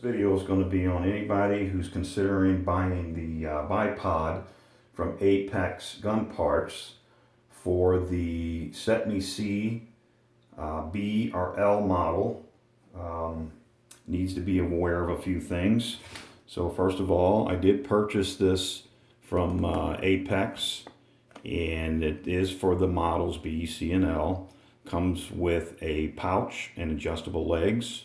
video is going to be on anybody who's considering buying the Bipod from Apex Gun Parts for the Cetme C, B, or L model. Needs to be aware of a few things. So first of all, I did purchase this from Apex, and it is for the models B, C, and L. Comes with a pouch and adjustable legs.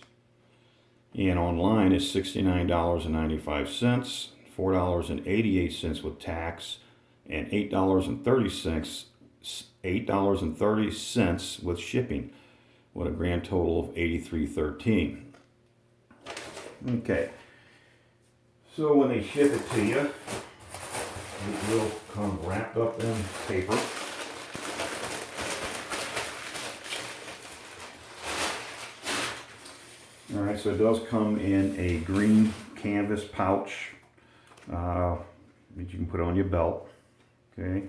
And online is $69.95, $4.88 with tax, and $8.30 with shipping. What a grand total of $83.13. Okay, so when they ship it to you, it will come wrapped up in paper. Alright, so it does come in a green canvas pouch that you can put on your belt. Okay.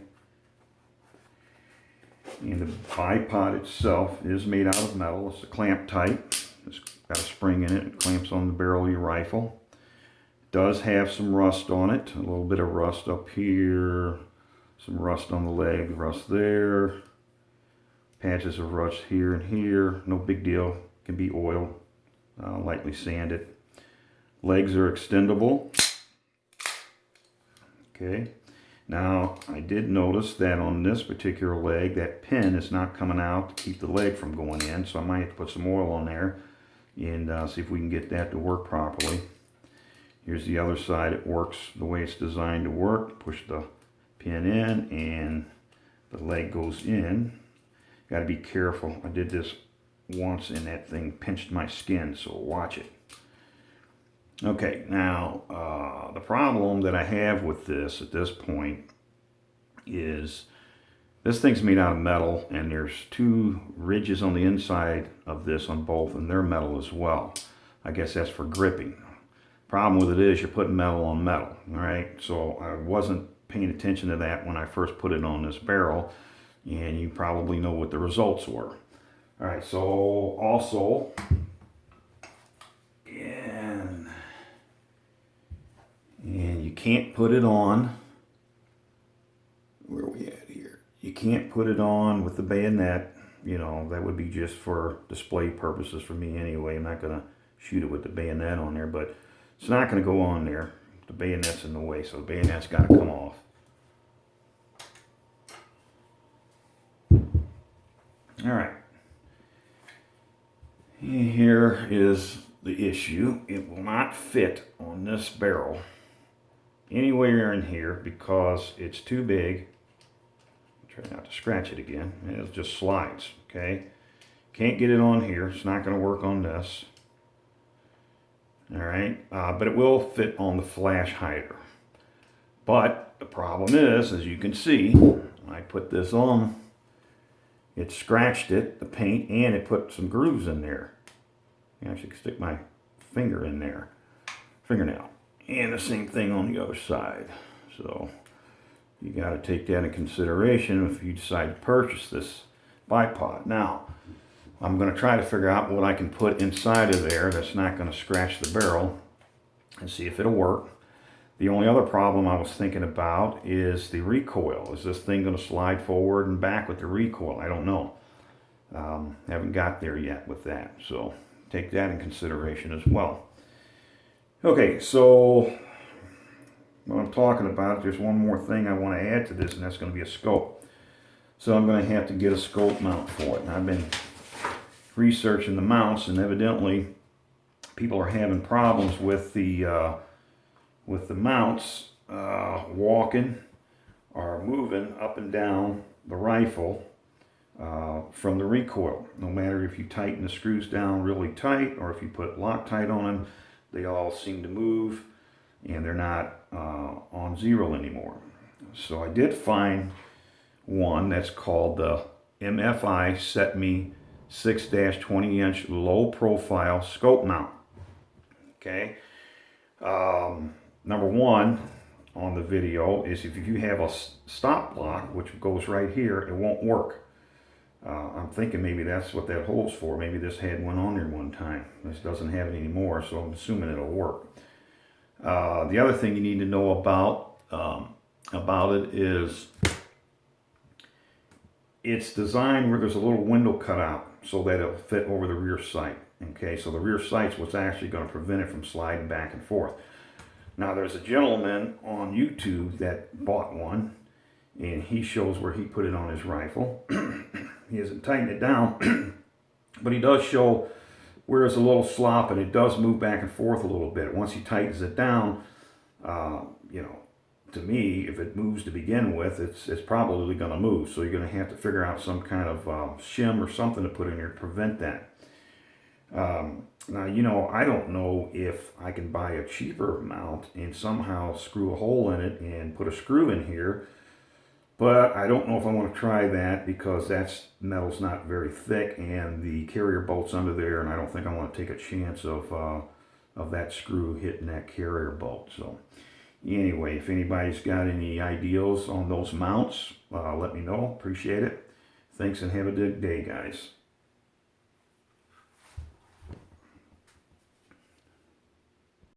And the bipod itself is made out of metal. It's a clamp type. It's got a spring in it. It clamps on the barrel of your rifle. It does have some rust on it. A little bit of rust up here. Some rust on the leg. Rust there. Patches of rust here and here. No big deal. Can be oiled. Lightly sanded. Legs are extendable. Okay. Now, I did notice that on this particular leg, that pin is not coming out to keep the leg from going in, so I might have to put some oil on there and see if we can get that to work properly. Here's the other side. It works the way it's designed to work. Push the pin in and the leg goes in. Got to be careful. I did this once and that thing pinched my skin, so watch it. Okay, now the problem that I have with this at this point is this thing's made out of metal, and there's two ridges on the inside of this on both, and they're metal as well. I guess that's for gripping. Problem with it is you're putting metal on metal, all right? So I wasn't paying attention to that when I first put it on this barrel, and you probably know what the results were. All right, so also, and you can't put it on, where are we at here? You can't put it on with the bayonet. You know, that would be just for display purposes for me anyway. I'm not going to shoot it with the bayonet on there, but it's not going to go on there. The bayonet's in the way, so the bayonet's got to come off. All right. Here is the issue. It will not fit on this barrel anywhere in here because it's too big. Try not to scratch it again. It just slides, okay? Can't get it on here. It's not going to work on this. All right, but it will fit on the flash hider. But the problem is, as you can see, I put this on. It scratched it, the paint, and it put some grooves in there. I actually can stick my finger in there, fingernail. And the same thing on the other side. So you got to take that into consideration if you decide to purchase this bipod. Now, I'm going to try to figure out what I can put inside of there that's not going to scratch the barrel and see if it'll work. The only other problem I was thinking about is the recoil. Is this thing going to slide forward and back with the recoil? I don't know. Haven't got there yet with that, so take that in consideration as well. Okay, so what I'm talking about, there's one more thing I want to add to this, and that's going to be a scope. So I'm going to have to get a scope mount for it. And I've been researching the mounts, and evidently people are having problems with the mounts walking or moving up and down the rifle from the recoil. No matter if you tighten the screws down really tight or if you put Loctite on them, they all seem to move and they're not on zero anymore. So I did find one that's called the MFI Cetme 6-20-inch low profile scope mount. Okay. Number one on the video is if you have a stop block, which goes right here, it won't work. I'm thinking maybe that's what that hole's for. Maybe this had one on there one time. This doesn't have it anymore, so I'm assuming it'll work. The other thing you need to know about it is it's designed where there's a little window cut out so that it'll fit over the rear sight. Okay, so the rear sight's what's actually going to prevent it from sliding back and forth. Now there's a gentleman on YouTube that bought one, and he shows where he put it on his rifle. He hasn't tightened it down, but he does show where there's a little slop, and it does move back and forth a little bit. Once he tightens it down, you know, to me, if it moves to begin with, it's probably going to move. So you're going to have to figure out some kind of shim or something to put in here to prevent that. Now, you know, I don't know if I can buy a cheaper mount and somehow screw a hole in it and put a screw in here, but I don't know if I want to try that because that metal's not very thick and the carrier bolt's under there, and I don't think I want to take a chance of that screw hitting that carrier bolt. So anyway, if anybody's got any ideas on those mounts, let me know. Appreciate it. Thanks and have a good day, guys.